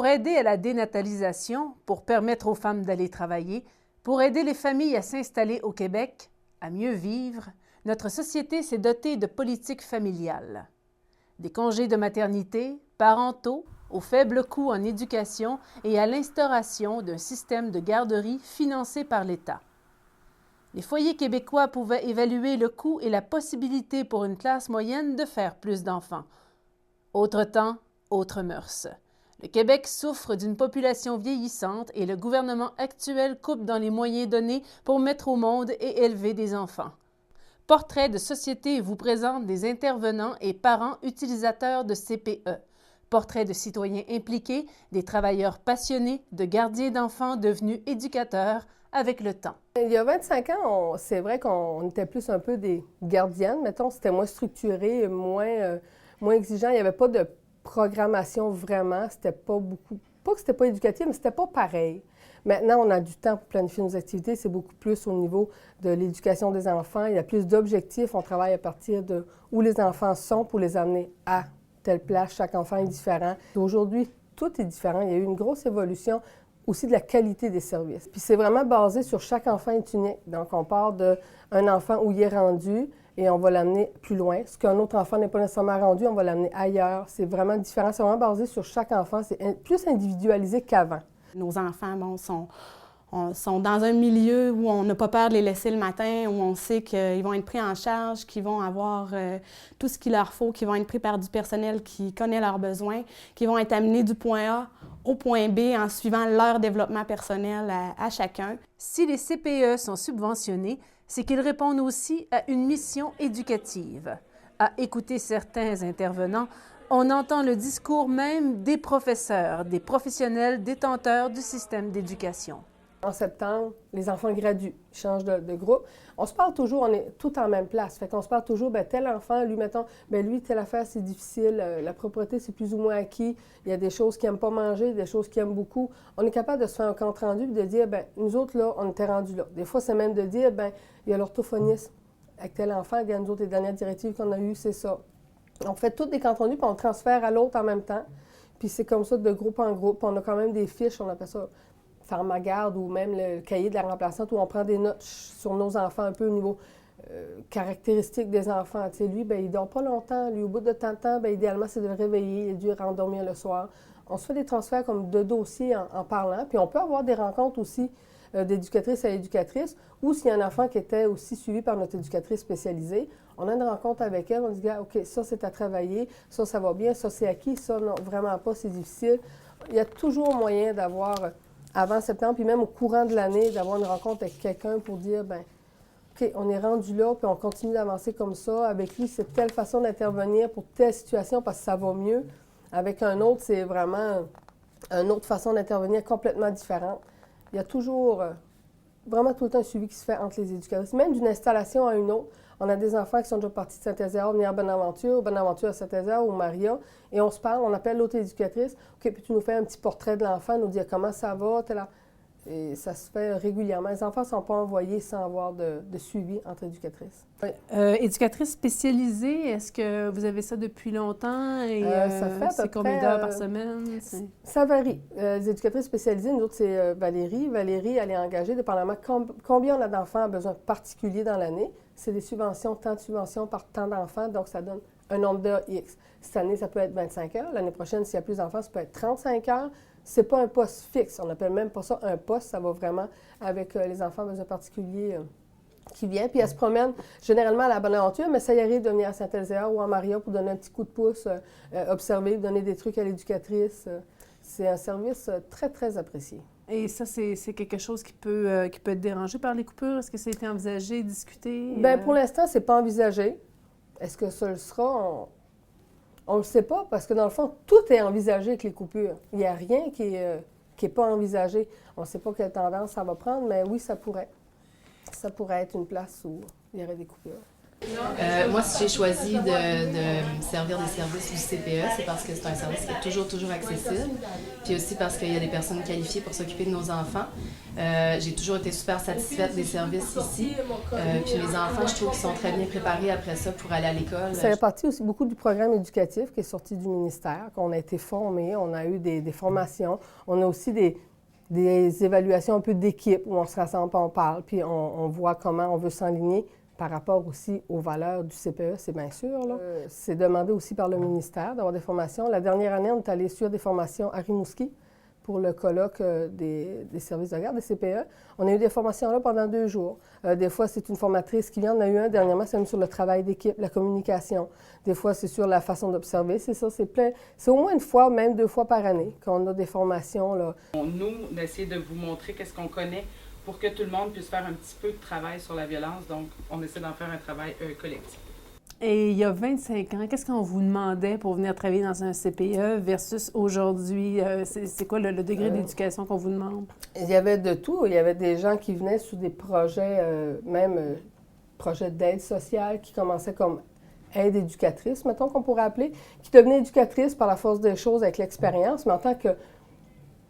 Pour aider à la dénatalisation, pour permettre aux femmes d'aller travailler, pour aider les familles à s'installer au Québec, à mieux vivre, notre société s'est dotée de politiques familiales. Des congés de maternité, parentaux, au faible coût en éducation et à l'instauration d'un système de garderie financé par l'État. Les foyers québécois pouvaient évaluer le coût et la possibilité pour une classe moyenne de faire plus d'enfants. Autre temps, autres mœurs. Le Québec souffre d'une population vieillissante et le gouvernement actuel coupe dans les moyens donnés pour mettre au monde et élever des enfants. Portrait de société vous présente des intervenants et parents utilisateurs de CPE. Portrait de citoyens impliqués, des travailleurs passionnés, de gardiens d'enfants devenus éducateurs avec le temps. Il y a 25 ans, c'est vrai qu'on était plus un peu des gardiennes, mettons, c'était moins structuré, moins exigeant. Il n'y avait pas de programmation vraiment, c'était pas beaucoup, pas que c'était pas éducatif, mais c'était pas pareil. Maintenant, on a du temps pour planifier nos activités, c'est beaucoup plus au niveau de l'éducation des enfants. Il y a plus d'objectifs, on travaille à partir de où les enfants sont pour les amener à telle place. Chaque enfant est différent. Aujourd'hui, tout est différent. Il y a eu une grosse évolution aussi de la qualité des services. Puis c'est vraiment basé sur chaque enfant est unique. Donc, on part d'un enfant où il est rendu et on va l'amener plus loin. Ce qu'un autre enfant n'est pas nécessairement rendu, on va l'amener ailleurs. C'est vraiment différent. C'est vraiment basé sur chaque enfant. C'est plus individualisé qu'avant. Nos enfants, sont dans un milieu où on n'a pas peur de les laisser le matin, où on sait qu'ils vont être pris en charge, qu'ils vont avoir tout ce qu'il leur faut, qu'ils vont être pris par du personnel qui connaît leurs besoins, qu'ils vont être amenés du point A au point B en suivant leur développement personnel à chacun. Si les CPE sont subventionnés, c'est qu'ils répondent aussi à une mission éducative. À écouter certains intervenants, on entend le discours même des professeurs, des professionnels détenteurs du système d'éducation. En septembre, les enfants graduent, ils changent de groupe. On se parle toujours, on est tout en même place. Fait qu'on se parle toujours, bien, tel enfant, lui, mettons, bien, lui, telle affaire, c'est difficile, la propreté, c'est plus ou moins acquis. Il y a des choses qu'il n'aime pas manger, des choses qu'il aime beaucoup. On est capable de se faire un compte-rendu et de dire, bien, nous autres, là, on était rendus là. Des fois, c'est même de dire, bien, il y a l'orthophoniste avec tel enfant, bien, nous autres, les dernières directives qu'on a eues, c'est ça. On fait tous des comptes rendus, puis on transfère à l'autre en même temps. Puis c'est comme ça, de groupe en groupe. On a quand même des fiches, on appelle ça Pharmagarde ou même le cahier de la remplaçante où on prend des notes sur nos enfants un peu au niveau caractéristiques des enfants. Tu sais, lui, bien, il ne dort pas longtemps. Lui, au bout de tant de temps, bien, idéalement, c'est de le réveiller. Il a dû rendormir le soir. On se fait des transferts comme de dossiers en parlant. Puis on peut avoir des rencontres aussi d'éducatrice à éducatrice ou s'il y a un enfant qui était aussi suivi par notre éducatrice spécialisée, on a une rencontre avec elle. On dit, OK, ça, c'est à travailler. Ça va bien. Ça, c'est acquis. Ça, non, vraiment pas. C'est difficile. Il y a toujours moyen d'avoir avant septembre, puis même au courant de l'année, d'avoir une rencontre avec quelqu'un pour dire, bien, OK, on est rendu là, puis on continue d'avancer comme ça. Avec lui, c'est telle façon d'intervenir pour telle situation parce que ça va mieux. Avec un autre, c'est vraiment une autre façon d'intervenir complètement différente. Il y a toujours, vraiment tout le temps un suivi qui se fait entre les éducatrices. Même d'une installation à une autre, on a des enfants qui sont déjà partis de Saint-Ézéard, venir à Bonaventure à Saint-Ézéard ou Maria, et on se parle, on appelle l'autre éducatrice. OK, puis tu nous fais un petit portrait de l'enfant, nous dire comment ça va, et ça se fait régulièrement. Les enfants ne sont pas envoyés sans avoir de suivi entre éducatrices. Oui. Éducatrice spécialisée, est-ce que vous avez ça depuis longtemps? Et ça fait c'est combien d'heures par semaine? Ça varie. Les éducatrices spécialisées, nous autres, c'est Valérie. Valérie, elle est engagée dépendamment combien on a d'enfants à besoin particulier dans l'année. C'est des subventions, tant de subventions par tant d'enfants, donc ça donne un nombre d'heures X. Cette année, ça peut être 25 heures. L'année prochaine, s'il y a plus d'enfants, ça peut être 35 heures. Ce n'est pas un poste fixe. On n'appelle même pas ça un poste. Ça va vraiment avec les enfants à besoins particuliers qui viennent. Puis elles se promènent généralement à la Bonaventure, mais ça y arrive de venir à Saint-Ézéard ou à Maria pour donner un petit coup de pouce, observer, donner des trucs à l'éducatrice. C'est un service très, très apprécié. Et ça, c'est quelque chose qui peut être dérangé par les coupures? Est-ce que ça a été envisagé, discuté? Bien, pour l'instant, c'est pas envisagé. Est-ce que ça le sera? On ne le sait pas, parce que dans le fond, tout est envisagé avec les coupures. Il n'y a rien qui est pas envisagé. On ne sait pas quelle tendance ça va prendre, mais oui, ça pourrait. Ça pourrait être une place où il y aurait des coupures. Moi, si j'ai choisi de me servir des services du CPE, c'est parce que c'est un service qui est toujours accessible. Puis aussi parce qu'il y a des personnes qualifiées pour s'occuper de nos enfants. J'ai toujours été super satisfaite des services ici. Puis les enfants, je trouve qu'ils sont très bien préparés après ça pour aller à l'école. Ça fait partie aussi beaucoup du programme éducatif qui est sorti du ministère, qu'on a été formés, on a eu des formations. On a aussi des évaluations un peu d'équipe où on se rassemble, on parle, puis on voit comment on veut s'enligner par rapport aussi aux valeurs du CPE, c'est bien sûr. C'est demandé aussi par le ministère d'avoir des formations. La dernière année, on est allé sur des formations à Rimouski pour le colloque des services de garde, des CPE. On a eu des formations là pendant 2 jours. Des fois, c'est une formatrice qui vient. On a eu un dernièrement, c'est même sur le travail d'équipe, la communication. Des fois, c'est sur la façon d'observer. C'est ça, c'est plein. C'est au moins 1 fois, même 2 fois par année qu'on a des formations, là. Nous, on essaie de vous montrer qu'est-ce qu'on connaît pour que tout le monde puisse faire un petit peu de travail sur la violence. Donc, on essaie d'en faire un travail collectif. Et il y a 25 ans, qu'est-ce qu'on vous demandait pour venir travailler dans un CPE versus aujourd'hui? C'est quoi le degré d'éducation qu'on vous demande? Il y avait de tout. Il y avait des gens qui venaient sous des projets, projets d'aide sociale, qui commençaient comme aide éducatrice, mettons qu'on pourrait appeler, qui devenaient éducatrices par la force des choses avec l'expérience, mais en tant que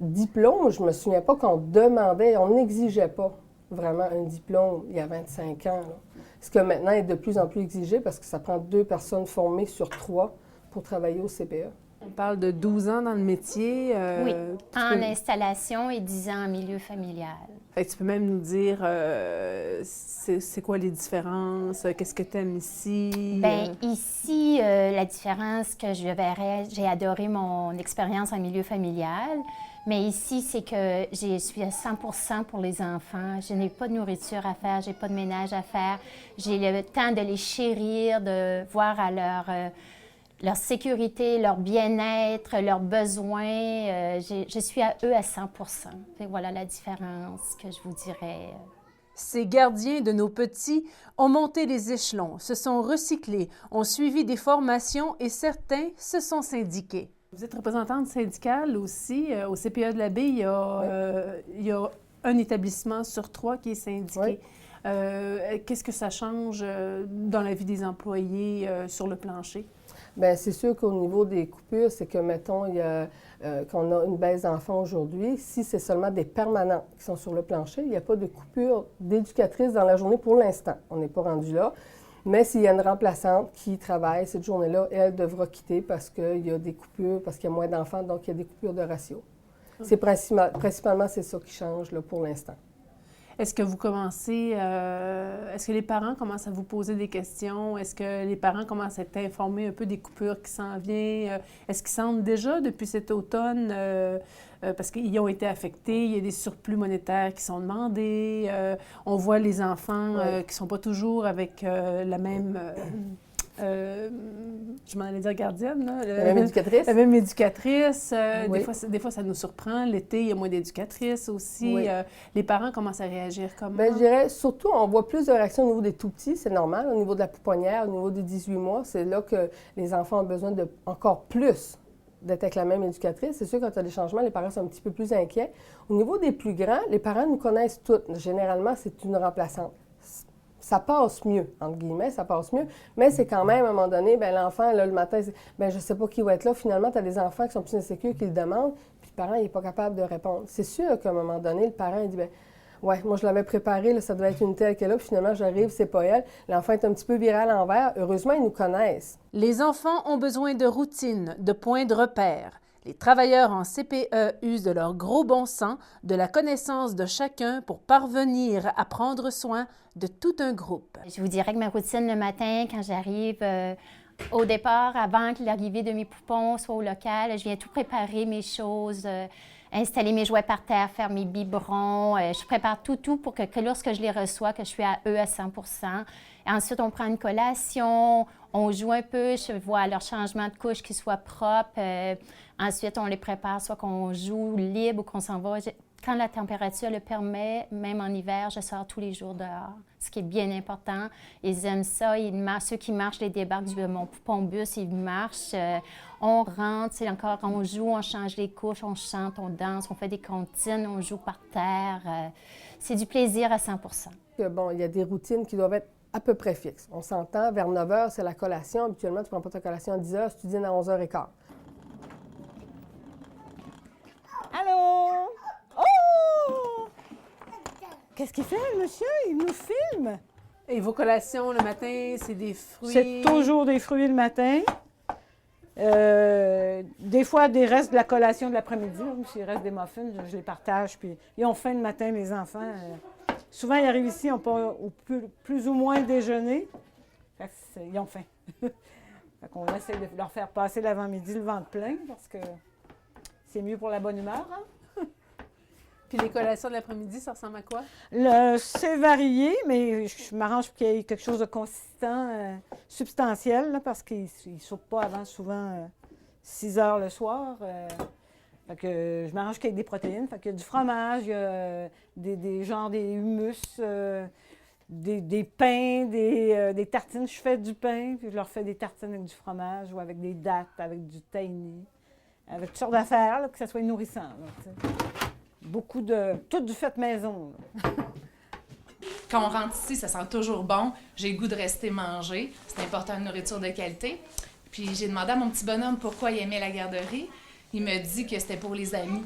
diplôme, je me souviens pas qu'on demandait, on n'exigeait pas vraiment un diplôme il y a 25 ans. Là. Ce que maintenant est de plus en plus exigé parce que ça prend 2 personnes formées sur 3 pour travailler au CPE. On parle de 12 ans dans le métier. Oui, en installation et 10 ans en milieu familial. Fait que tu peux même nous dire c'est quoi les différences, qu'est-ce que tu aimes ici? Bien, ici, la différence que je verrais, j'ai adoré mon expérience en milieu familial. Mais ici, c'est que je suis à 100% pour les enfants. Je n'ai pas de nourriture à faire, j'ai pas de ménage à faire. J'ai le temps de les chérir, de voir à leur sécurité, leur bien-être, leurs besoins. Je suis à eux à 100%. Et voilà la différence que je vous dirais. Ces gardiens de nos petits ont monté les échelons, se sont recyclés, ont suivi des formations et certains se sont syndiqués. Vous êtes représentante syndicale aussi. Au CPE de la Baie, il y a un établissement sur 3 qui est syndiqué. Oui. Qu'est-ce que ça change dans la vie des employés sur le plancher? Bien, c'est sûr qu'au niveau des coupures, c'est que, mettons, qu'on a une baisse d'enfants aujourd'hui, si c'est seulement des permanents qui sont sur le plancher, il n'y a pas de coupure d'éducatrice dans la journée pour l'instant. On n'est pas rendu là. Mais s'il y a une remplaçante qui travaille cette journée-là, elle devra quitter parce qu'il y a des coupures, parce qu'il y a moins d'enfants, donc il y a des coupures de ratio. C'est principalement, c'est ça qui change là, pour l'instant. Est-ce que vous commencez, est-ce que les parents commencent à vous poser des questions? Est-ce que les parents commencent à être informés un peu des coupures qui s'en viennent? Est-ce qu'ils sentent déjà depuis cet automne, parce qu'ils ont été affectés, il y a des surplus monétaires qui sont demandés, on voit les enfants qui ne sont pas toujours avec la même... je m'en allais dire gardienne, là. La même éducatrice. La même éducatrice. Oui. Des fois, ça nous surprend. L'été, il y a moins d'éducatrices aussi. Oui. Les parents commencent à réagir comment? Bien, je dirais, surtout, on voit plus de réactions au niveau des tout-petits, c'est normal. Au niveau de la pouponnière, au niveau des 18 mois, c'est là que les enfants ont besoin de encore plus d'être avec la même éducatrice. C'est sûr, quand il y a des changements, les parents sont un petit peu plus inquiets. Au niveau des plus grands, les parents nous connaissent toutes. Généralement, c'est une remplaçante. Ça passe mieux, entre guillemets, ça passe mieux, mais c'est quand même, à un moment donné, bien, l'enfant, là, le matin, bien, je ne sais pas qui va être là. Finalement, tu as des enfants qui sont plus insécures, qui le demandent, puis le parent, il n'est pas capable de répondre. C'est sûr qu'à un moment donné, le parent, il dit, bien, ouais, moi, je l'avais préparé, là, ça devait être une telle qu'elle est là, puis finalement, j'arrive, c'est pas elle. L'enfant est un petit peu viré à l'envers. Heureusement, ils nous connaissent. Les enfants ont besoin de routine, de points de repère. Les travailleurs en CPE usent de leur gros bon sens, de la connaissance de chacun pour parvenir à prendre soin de tout un groupe. Je vous dirais que ma routine le matin, quand j'arrive au départ, avant que l'arrivée de mes poupons soit au local, je viens tout préparer mes choses, installer mes jouets par terre, faire mes biberons. Je prépare tout pour que lorsque je les reçois, que je suis à eux à 100%. Et ensuite, on prend une collation, on joue un peu, je vois leur changement de couche qui soit propre. Ensuite, on les prépare, soit qu'on joue libre ou qu'on s'en va. Quand la température le permet, même en hiver, je sors tous les jours dehors, ce qui est bien important. Ils aiment ça. Ceux qui marchent les débarques de mon poupon bus, ils marchent. On rentre, c'est encore, on joue, on change les couches, on chante, on danse, on fait des comptines, on joue par terre. C'est du plaisir à 100%. Bon, il y a des routines qui doivent être à peu près fixe. On s'entend, vers 9 h, c'est la collation. Habituellement, tu ne prends pas ta collation à 10 h, si tu dînes à 11 h 15. Allô? Oh! Qu'est-ce qu'il fait, le monsieur? Il nous filme. Et vos collations le matin, c'est des fruits? C'est toujours des fruits le matin. Des fois, des restes de la collation de l'après-midi. S'il reste des muffins, je les partage. Puis ils ont faim le matin, les enfants. Souvent, ils arrivent ici, ils ont pas au plus ou moins déjeuner. Fait que ils ont faim. Fait qu'on essaie de leur faire passer l'avant-midi le ventre plein parce que c'est mieux pour la bonne humeur. Hein? Puis les collations de l'après-midi, ça ressemble à quoi? C'est varié, mais je m'arrange pour qu'il y ait quelque chose de consistant, substantiel, là, parce qu'ils ne soupent pas avant souvent 6 heures le soir. Fait que je m'arrange qu'il y ait des protéines. Fait qu'il y a du fromage, il y a des hummus, des pains, des tartines. Je fais du pain, puis je leur fais des tartines avec du fromage ou avec des dattes, avec du tahini, avec toutes sortes d'affaires, là, que ça soit nourrissant. Là, beaucoup de... Tout du fait maison. Là. Quand on rentre ici, ça sent toujours bon. J'ai le goût de rester manger. C'est important, une nourriture de qualité. Puis j'ai demandé à mon petit bonhomme pourquoi il aimait la garderie. Il me dit que c'était pour les amis.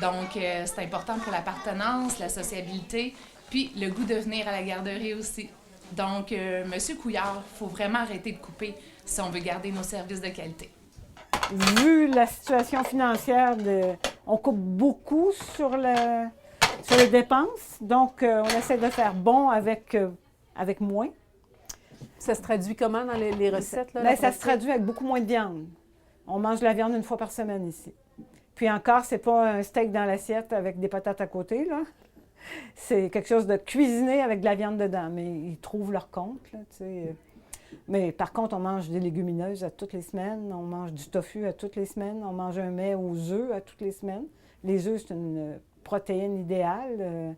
Donc, c'est important pour l'appartenance, la sociabilité, puis le goût de venir à la garderie aussi. Donc, Monsieur Couillard, il faut vraiment arrêter de couper si on veut garder nos services de qualité. Vu la situation financière, on coupe beaucoup sur les dépenses. Donc, on essaie de faire bon avec moins. Ça se traduit comment dans les recettes? Là, Bien, ça se traduit avec beaucoup moins de viande. On mange de la viande une fois par semaine ici. Puis encore, c'est pas un steak dans l'assiette avec des patates à côté, là. C'est quelque chose de cuisiné avec de la viande dedans. Mais ils trouvent leur compte, là, tu sais. Mais par contre, on mange des légumineuses à toutes les semaines, on mange du tofu à toutes les semaines, on mange un mets aux œufs à toutes les semaines. Les œufs, c'est une protéine idéale,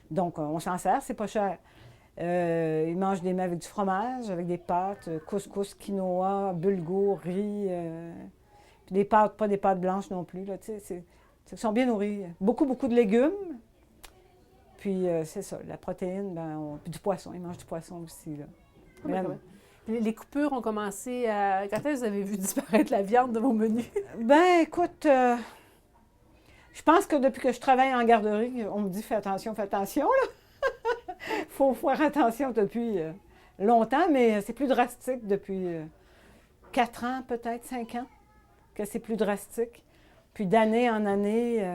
donc on s'en sert, c'est pas cher. Ils mangent des mets avec du fromage, avec des pâtes, couscous, quinoa, bulgur, riz, puis des pâtes, pas des pâtes blanches non plus, là, tu sais, ils sont bien nourris. Beaucoup, beaucoup de légumes, puis c'est ça, la protéine, puis du poisson, ils mangent du poisson aussi, là. Les coupures ont commencé à... Quand est-ce que vous avez vu disparaître la viande de vos menus? Ben, écoute, je pense que depuis que je travaille en garderie, on me dit fais attention, là. Faut faire attention depuis longtemps, mais c'est plus drastique depuis 4 ans, peut-être 5 ans, que c'est plus drastique. Puis d'année en année,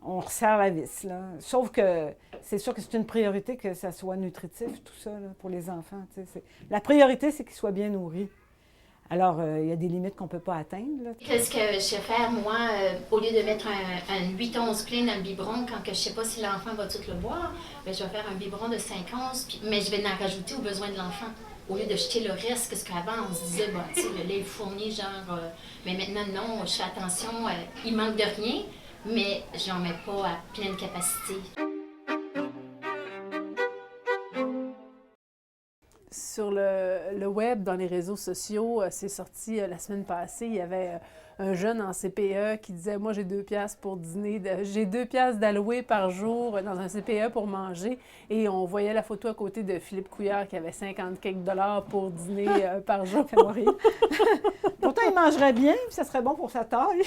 on resserre la vis, là. Sauf que c'est sûr que c'est une priorité que ça soit nutritif, tout ça, là, pour les enfants. La priorité, c'est qu'ils soient bien nourris. Alors, il y a des limites qu'on ne peut pas atteindre, là. Qu'est-ce que je vais faire, moi, au lieu de mettre un 8 onces plein dans le biberon, quand que je ne sais pas si l'enfant va tout le boire, bien, je vais faire un biberon de 5 onces, mais je vais en rajouter aux besoins de l'enfant. Au lieu de jeter le reste, parce qu'avant, on se disait, bon, tu sais, le lait est fourni, genre... mais maintenant, non, je fais attention, il manque de rien, mais je n'en mets pas à pleine capacité. Sur le web, dans les réseaux sociaux, c'est sorti la semaine passée, il y avait un jeune en CPE qui disait « Moi, j'ai 2 piastres pour dîner, j'ai 2 piastres d'alloués par jour dans un CPE pour manger. » Et on voyait la photo à côté de Philippe Couillard qui avait 50 quelques dollars pour dîner par jour. Pourtant, il mangerait bien, puis ça serait bon pour sa taille.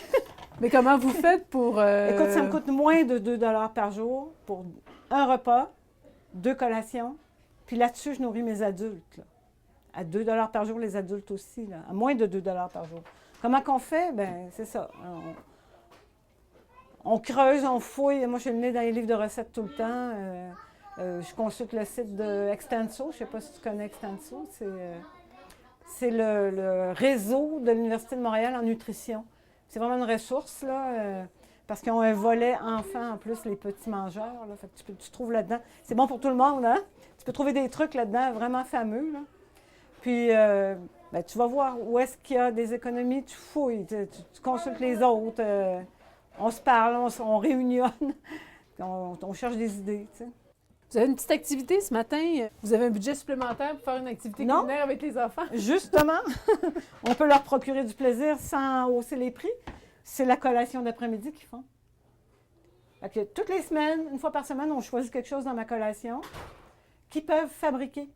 Mais comment vous faites pour... Écoute, ça me coûte moins de 2 $ par jour pour un repas, 2 collations. Puis là-dessus, je nourris mes adultes. Là. À 2 $ par jour, les adultes aussi. Là. À moins de 2 $ par jour. Comment qu'on fait? Bien, c'est ça. On creuse, on fouille. Moi, je suis le nez dans les livres de recettes tout le temps. Je consulte le site de Extenso. Je ne sais pas si tu connais Extenso. C'est le réseau de l'Université de Montréal en nutrition. C'est vraiment une ressource, là, parce qu'ils ont un volet enfants en plus, les petits mangeurs. Là, fait que tu trouves là-dedans. C'est bon pour tout le monde, hein? Tu peux trouver des trucs là-dedans vraiment fameux. Là. Puis, ben, tu vas voir où est-ce qu'il y a des économies, tu fouilles, tu consultes les autres, on se parle, on réunionne, on cherche des idées. Tu sais. Vous avez une petite activité ce matin? Vous avez un budget supplémentaire pour faire une activité culinaire avec les enfants? Justement, on peut leur procurer du plaisir sans hausser les prix. C'est la collation d'après-midi qu'ils font. Fait que toutes les semaines, une fois par semaine, on choisit quelque chose dans ma collation qu'ils peuvent fabriquer.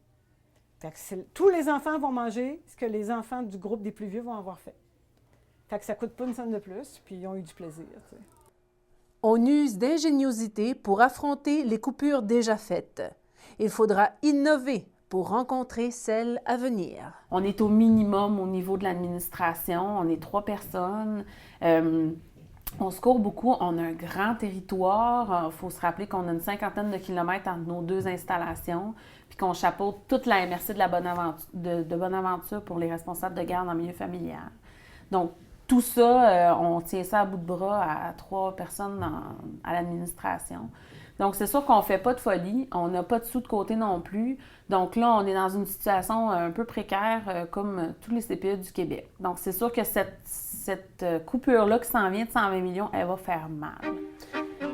Fait que tous les enfants vont manger ce que les enfants du groupe des plus vieux vont avoir fait. Fait que ça ne coûte pas une scène de plus, puis ils ont eu du plaisir. Tu sais. On use d'ingéniosité pour affronter les coupures déjà faites. Il faudra innover pour rencontrer celles à venir. On est au minimum au niveau de l'administration. On est 3 personnes. On se court beaucoup. On a un grand territoire. Il faut se rappeler qu'on a une 50aine de kilomètres entre nos 2 installations, puis qu'on chapeaute toute la MRC de la Bonaventure pour les responsables de garde en milieu familial. Donc, tout ça, on tient ça à bout de bras à 3 personnes à l'administration. Donc, c'est sûr qu'on ne fait pas de folie. On n'a pas de sous de côté non plus. Donc là, on est dans une situation un peu précaire comme tous les CPE du Québec. Donc, c'est sûr que cette coupure-là qui s'en vient de 120 millions, elle va faire mal.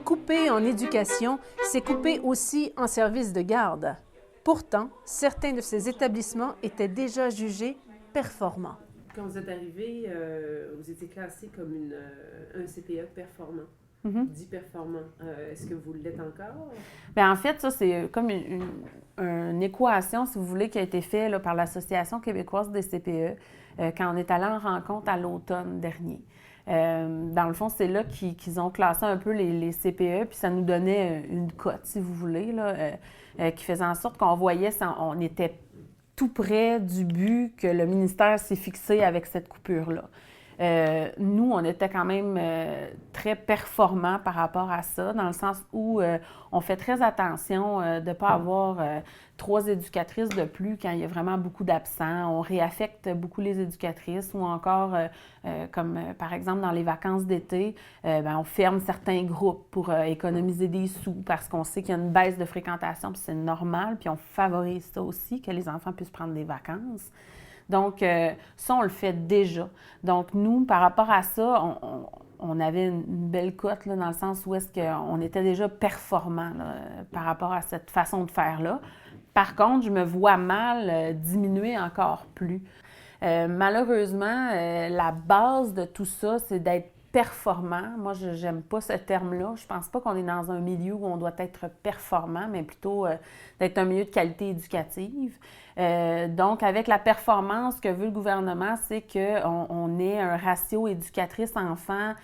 Couper en éducation, c'est couper aussi en service de garde. Pourtant, certains de ces établissements étaient déjà jugés performants. Quand vous êtes arrivé, vous étiez classé comme un CPE performant. Dit performant. Est-ce que vous l'êtes encore? Bien, en fait, ça, c'est comme une équation, si vous voulez, qui a été faite là, par l'Association québécoise des CPE quand on est allé en rencontre à l'automne dernier. Dans le fond, c'est là qu'ils ont classé un peu les CPE, puis ça nous donnait une cote, si vous voulez, là, qui faisait en sorte qu'on voyait, on était tout près du but que le ministère s'est fixé avec cette coupure-là. Nous, on était quand même très performants par rapport à ça, dans le sens où on fait très attention de ne pas avoir 3 éducatrices de plus quand il y a vraiment beaucoup d'absents. On réaffecte beaucoup les éducatrices ou encore, comme par exemple dans les vacances d'été, on ferme certains groupes pour économiser des sous parce qu'on sait qu'il y a une baisse de fréquentation, puis c'est normal, puis on favorise ça aussi, que les enfants puissent prendre des vacances. Donc, ça, on le fait déjà. Donc, nous, par rapport à ça, on avait une belle cote, là, dans le sens où est-ce qu'on était déjà performant là, par rapport à cette façon de faire-là. Par contre, je me vois mal diminuer encore plus. Malheureusement, la base de tout ça, c'est d'être performant. Moi, je n'aime pas ce terme-là. Je ne pense pas qu'on est dans un milieu où on doit être performant, mais plutôt d'être un milieu de qualité éducative. Donc, avec la performance, ce que veut le gouvernement, c'est qu'on ait un ratio éducatrice-enfant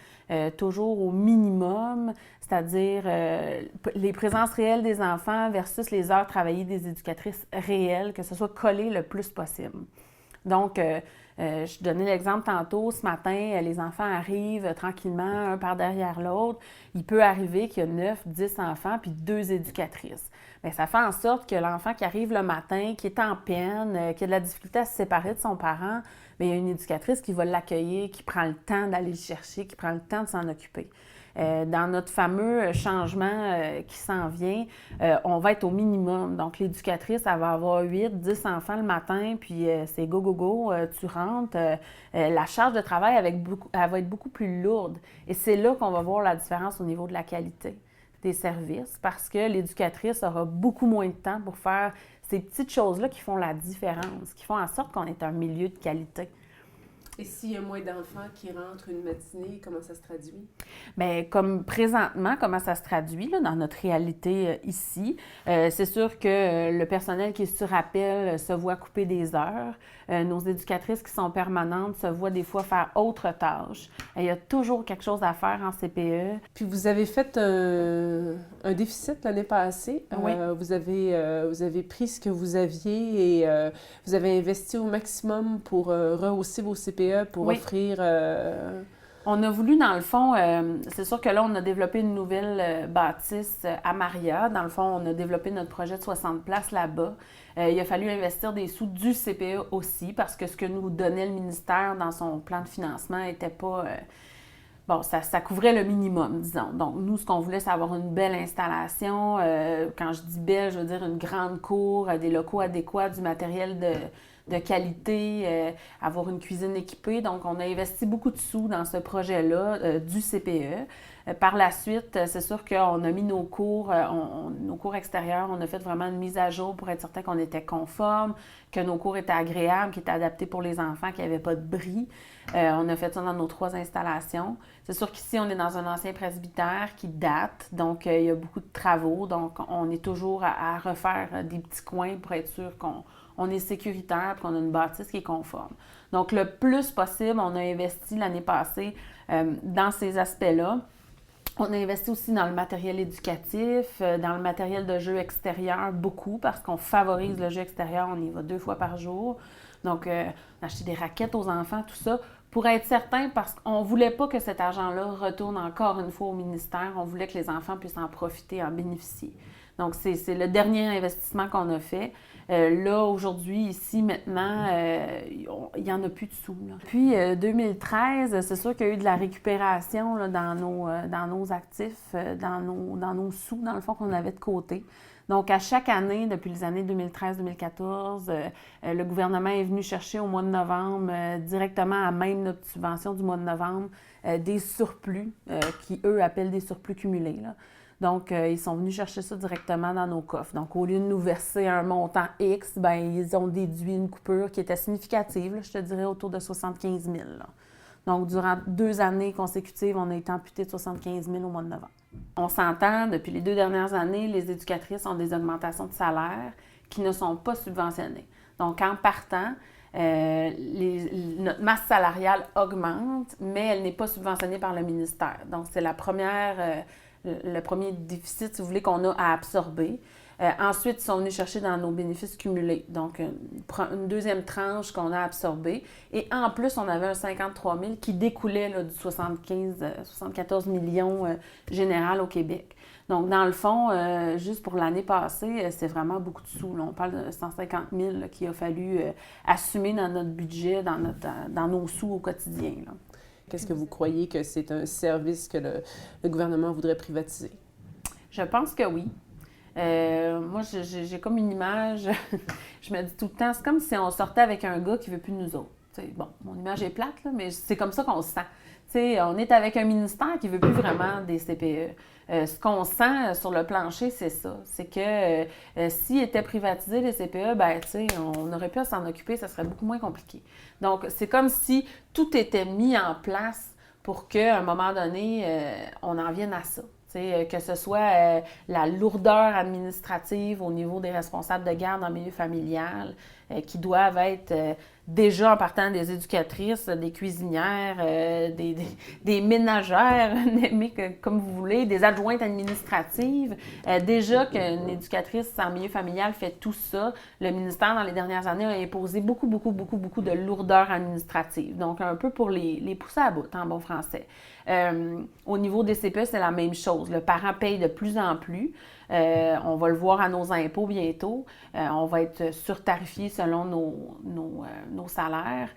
toujours au minimum, c'est-à-dire les présences réelles des enfants versus les heures travaillées des éducatrices réelles, que ce soit collé le plus possible. Donc, je donnais l'exemple tantôt, ce matin, les enfants arrivent tranquillement, un par derrière l'autre. Il peut arriver qu'il y a 9, 10 enfants, puis 2 éducatrices. Bien, ça fait en sorte que l'enfant qui arrive le matin, qui est en peine, qui a de la difficulté à se séparer de son parent, bien, il y a une éducatrice qui va l'accueillir, qui prend le temps d'aller le chercher, qui prend le temps de s'en occuper. Dans notre fameux changement qui s'en vient, on va être au minimum. Donc, l'éducatrice, elle va avoir 8, 10 enfants le matin, puis c'est go, go, go, tu rentres. La charge de travail, elle va être beaucoup plus lourde. Et c'est là qu'on va voir la différence au niveau de la qualité des services, parce que l'éducatrice aura beaucoup moins de temps pour faire ces petites choses-là qui font la différence, qui font en sorte qu'on est un milieu de qualité. Et s'il y a moins d'enfants qui rentrent une matinée, comment ça se traduit? Bien, comme présentement, comment ça se traduit là, dans notre réalité ici? C'est sûr que le personnel qui est sur appel se voit couper des heures. Nos éducatrices qui sont permanentes se voient des fois faire autre tâche. Il y a toujours quelque chose à faire en CPE. Puis vous avez fait un déficit l'année passée. Oui. Vous avez pris ce que vous aviez et vous avez investi au maximum pour rehausser vos CPE, pour oui. offrir... On a voulu, dans le fond, c'est sûr que là, on a développé une nouvelle bâtisse à Maria. Dans le fond, on a développé notre projet de 60 places là-bas. Il a fallu investir des sous du CPE aussi, parce que ce que nous donnait le ministère dans son plan de financement n'était pas... ça couvrait le minimum, disons. Donc, nous, ce qu'on voulait, c'est avoir une belle installation. Quand je dis belle, je veux dire une grande cour, des locaux adéquats, du matériel de qualité, avoir une cuisine équipée. Donc, on a investi beaucoup de sous dans ce projet-là du CPE. Par la suite, c'est sûr qu'on a mis nos cours extérieurs, on a fait vraiment une mise à jour pour être certain qu'on était conforme, que nos cours étaient agréables, qu'ils étaient adaptés pour les enfants, qu'il n'y avait pas de bris. On a fait ça dans nos 3 installations. C'est sûr qu'ici, on est dans un ancien presbytère qui date, donc il y a beaucoup de travaux, donc on est toujours à refaire des petits coins pour être sûr qu'on est sécuritaire et qu'on a une bâtisse qui est conforme. Donc, le plus possible, on a investi l'année passée dans ces aspects-là. On a investi aussi dans le matériel éducatif, dans le matériel de jeu extérieur, beaucoup, parce qu'on favorise le jeu extérieur, on y va 2 fois par jour. Donc, on a acheté des raquettes aux enfants, tout ça, pour être certain, parce qu'on ne voulait pas que cet argent-là retourne encore une fois au ministère. On voulait que les enfants puissent en profiter, en bénéficier. Donc, c'est le dernier investissement qu'on a fait. Là, aujourd'hui, ici, maintenant, il n'y en a plus de sous. Là. Puis, 2013, c'est sûr qu'il y a eu de la récupération là, dans nos actifs, dans nos sous, dans le fond, qu'on avait de côté. Donc, à chaque année, depuis les années 2013-2014, le gouvernement est venu chercher au mois de novembre, directement à même notre subvention du mois de novembre, des surplus, qui, eux, appellent des surplus cumulés, là. Donc, ils sont venus chercher ça directement dans nos coffres. Donc, au lieu de nous verser un montant X, bien, ils ont déduit une coupure qui était significative, là, je te dirais autour de 75 000. Là. Donc, durant 2 années consécutives, on a été amputé de 75 000 au mois de novembre. On s'entend, depuis les 2 dernières années, les éducatrices ont des augmentations de salaire qui ne sont pas subventionnées. Donc, en partant, notre masse salariale augmente, mais elle n'est pas subventionnée par le ministère. Donc, c'est le premier déficit, si vous voulez, qu'on a à absorber. Ensuite, ils sont venus chercher dans nos bénéfices cumulés. Donc, une deuxième tranche qu'on a absorbée. Et en plus, on avait un 53 000 qui découlait là, du 74 millions général au Québec. Donc, dans le fond, juste pour l'année passée, c'est vraiment beaucoup de sous. Là. On parle de 150 000 là, qu'il a fallu assumer dans notre budget, dans nos sous au quotidien. Là. Qu'est-ce que vous croyez que c'est un service que le gouvernement voudrait privatiser? Je pense que oui. Moi, j'ai comme une image, je me dis tout le temps, c'est comme si on sortait avec un gars qui ne veut plus de nous autres. T'sais, bon, mon image est plate, là, mais c'est comme ça qu'on se sent. T'sais, on est avec un ministère qui ne veut plus vraiment des CPE. Ce qu'on sent sur le plancher, c'est ça. C'est que s'il était privatisé, les CPE, ben, on aurait pu s'en occuper, ça serait beaucoup moins compliqué. Donc, c'est comme si tout était mis en place pour qu'à un moment donné, on en vienne à ça. Que ce soit la lourdeur administrative au niveau des responsables de garde en milieu familial, qui doivent être déjà en partant des éducatrices, des cuisinières, des ménagères, comme vous voulez, des adjointes administratives. Déjà qu'une éducatrice en milieu familial fait tout ça, le ministère, dans les dernières années, a imposé beaucoup de lourdeur administrative. Donc, un peu pour les pousser à bout, en bon français. Au niveau des CPE, c'est la même chose. Le parent paye de plus en plus. On va le voir à nos impôts bientôt. On va être surtarifié selon nos salaires.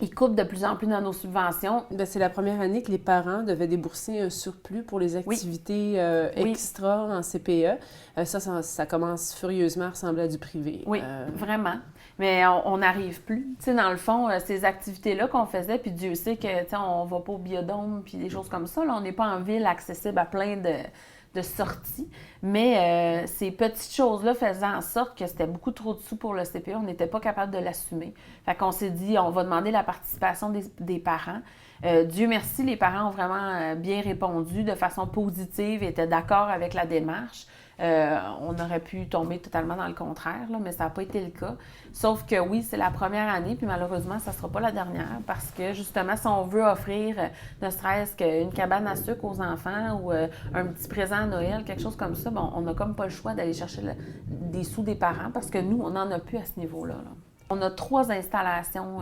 Ils coupent de plus en plus dans nos subventions. Bien, c'est la première année que les parents devaient débourser un surplus pour les activités extra en CPE. Ça commence furieusement à ressembler à du privé. Oui, vraiment. Mais on n'arrive plus. Tu sais, dans le fond, ces activités-là qu'on faisait, puis Dieu sait que, tu sais, on va pas au biodôme, puis des choses comme ça. Là, on n'est pas en ville accessible à plein de sorties. Mais ces petites choses-là faisaient en sorte que c'était beaucoup trop de sous pour le CPE. On n'était pas capable de l'assumer. Fait qu'on s'est dit, on va demander la participation des parents. Dieu merci, les parents ont vraiment bien répondu de façon positive et étaient d'accord avec la démarche. On aurait pu tomber totalement dans le contraire, là, mais ça n'a pas été le cas. Sauf que oui, c'est la première année, puis malheureusement, ça ne sera pas la dernière parce que justement, si on veut offrir ne serait-ce qu'une cabane à sucre aux enfants ou un petit présent à Noël, quelque chose comme ça, bon, on n'a comme pas le choix d'aller chercher des sous des parents parce que nous, on n'en a plus à ce niveau-là. Là. On a 3 installations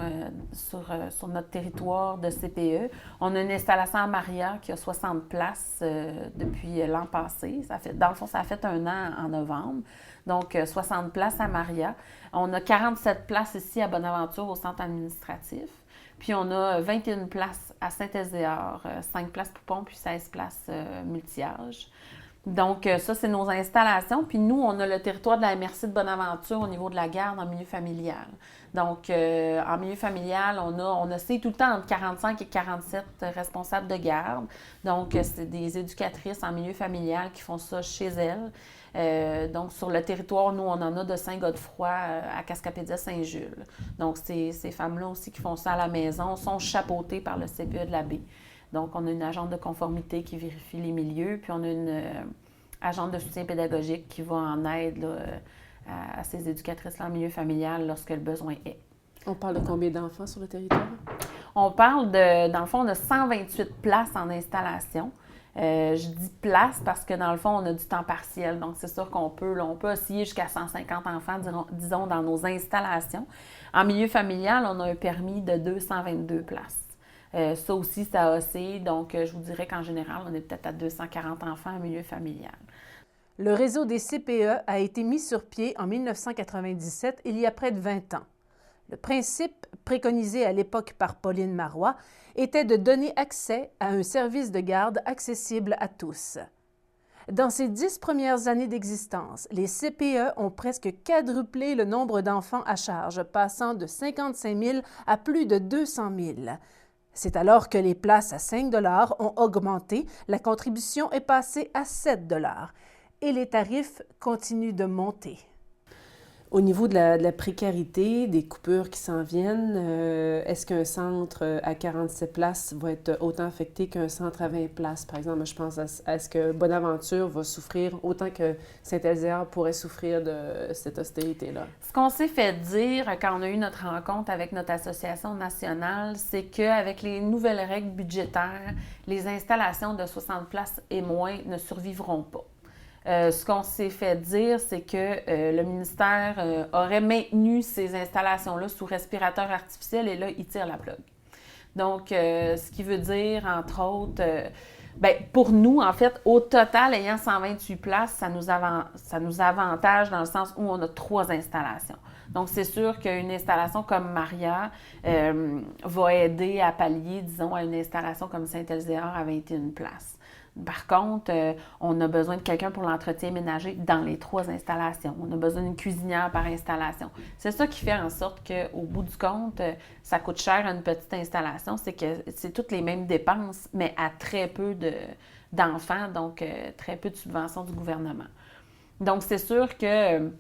sur notre territoire de CPE. On a une installation à Maria qui a 60 places depuis l'an passé. Dans le fond, ça a fait 1 an en novembre. Donc, 60 places à Maria. On a 47 places ici à Bonaventure au centre administratif. Puis, on a 21 places à Saint-Ézéard, 5 places poupons, puis 16 places multi-âge. Donc, ça, c'est nos installations. Puis nous, on a le territoire de la MRC de Bonaventure au niveau de la garde en milieu familial. Donc, en milieu familial, on a tout le temps entre 45 et 47 responsables de garde. Donc, c'est des éducatrices en milieu familial qui font ça chez elles. Donc, sur le territoire, nous, on en a de Saint-Godefroy à Cascapédia-Saint-Jules. Donc, ces femmes-là aussi qui font ça à la maison sont chapeautées par le CPE de la Baie. Donc, on a une agente de conformité qui vérifie les milieux, puis on a une agente de soutien pédagogique qui va en aide là, à ces éducatrices-là en milieu familial lorsque le besoin est. On parle de combien d'enfants sur le territoire? On parle dans le fond, de 128 places en installation. Je dis place parce que dans le fond, on a du temps partiel. Donc, c'est sûr qu'on peut osciller jusqu'à 150 enfants, disons, dans nos installations. En milieu familial, on a un permis de 222 places. Ça aussi, ça oscille. Donc, je vous dirais qu'en général, on est peut-être à 240 enfants en milieu familial. Le réseau des CPE a été mis sur pied en 1997, il y a près de 20 ans. Le principe, préconisé à l'époque par Pauline Marois, était de donner accès à un service de garde accessible à tous. Dans ces 10 premières années d'existence, les CPE ont presque quadruplé le nombre d'enfants à charge, passant de 55 000 à plus de 200 000. C'est alors que les places à 5 $ ont augmenté, la contribution est passée à 7 $ et les tarifs continuent de monter. Au niveau de la précarité, des coupures qui s'en viennent, est-ce qu'un centre à 47 places va être autant affecté qu'un centre à 20 places? Par exemple, je pense à ce que Bonaventure va souffrir autant que Saint-Elzéar pourrait souffrir de cette austérité-là? Ce qu'on s'est fait dire quand on a eu notre rencontre avec notre association nationale, c'est qu'avec les nouvelles règles budgétaires, les installations de 60 places et moins ne survivront pas. Ce qu'on s'est fait dire, c'est que le ministère aurait maintenu ces installations-là sous respirateur artificiel et là, il tire la plug. Donc, ce qui veut dire, entre autres, pour nous, en fait, au total, ayant 128 places, ça nous avantage dans le sens où on a 3 installations. Donc, c'est sûr qu'une installation comme Maria va aider à pallier, disons, à une installation comme Saint-Elzéar à 21 places. Par contre, on a besoin de quelqu'un pour l'entretien ménager dans les 3 installations. On a besoin d'une cuisinière par installation. C'est ça qui fait en sorte qu'au bout du compte, ça coûte cher à une petite installation. C'est que c'est toutes les mêmes dépenses, mais à très peu d'enfants, donc très peu de subventions du gouvernement. Donc, c'est sûr que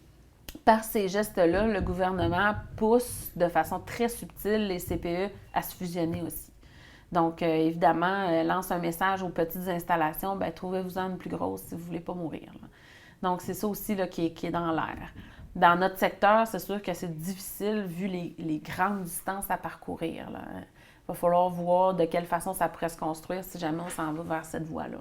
par ces gestes-là, le gouvernement pousse de façon très subtile les CPE à se fusionner aussi. Donc, évidemment, lance un message aux petites installations, trouvez-vous-en une plus grosse si vous ne voulez pas mourir. Là. Donc, c'est ça aussi là, qui est dans l'air. Dans notre secteur, c'est sûr que c'est difficile vu les grandes distances à parcourir. Il va falloir voir de quelle façon ça pourrait se construire si jamais on s'en va vers cette voie-là.